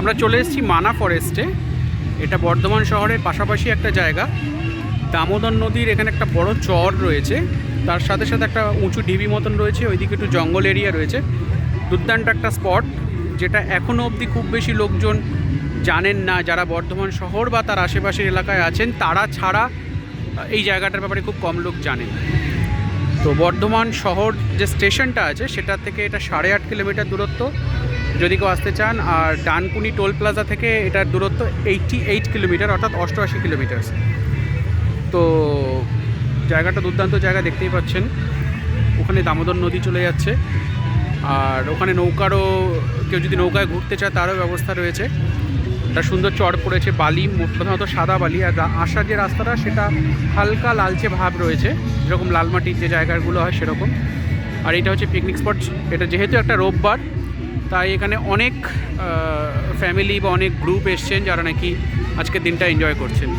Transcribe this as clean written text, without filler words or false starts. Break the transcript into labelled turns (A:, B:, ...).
A: আমরা চলে এসেছি মানা ফরেস্টে। এটা বর্ধমান শহরের পাশাপাশি একটা জায়গা। দামোদর নদীর এখানে একটা বড় চর রয়েছে, তার সাথে সাথে একটা উঁচু ঢিবি মতন রয়েছে, ওইদিকে একটু জঙ্গল এরিয়া রয়েছে। দুর্দান্ত একটা স্পট, যেটা এখনও অবধি খুব বেশি লোকজন জানেন না। যারা বর্ধমান শহর বা তার আশেপাশের এলাকায় আছেন তারা ছাড়া এই জায়গাটার ব্যাপারে খুব কম লোক জানেন। তো বর্ধমান শহর যে স্টেশনটা আছে সেটা থেকে এটা 8.5 কিলোমিটার দূরত্ব যদি কেউ আসতে চান। আর ডানকুনি টোল প্লাজা থেকে এটার দূরত্ব 88 কিলোমিটার, অর্থাৎ 88 কিলোমিটার। তো জায়গাটা দুর্দান্ত জায়গা, দেখতেই পাচ্ছেন। ওখানে দামোদর নদী চলে যাচ্ছে, আর ওখানে নৌকারও, কেউ যদি নৌকায় ঘুরতে চায় তারও ব্যবস্থা রয়েছে। একটা সুন্দর চড় পড়েছে, বালি প্রধানত সাদা বালি, আর আসার যে রাস্তাটা সেটা হালকা লালচে ভাব রয়েছে, যেরকম লালমাটির যে জায়গাগুলো হয় সেরকম। আর এটা হচ্ছে পিকনিক স্পট। এটা যেহেতু একটা রোববার, তাই এখানে অনেক ফ্যামিলি বা অনেক গ্রুপ এসছেন যারা নাকি আজকের দিনটা এনজয় করছেন।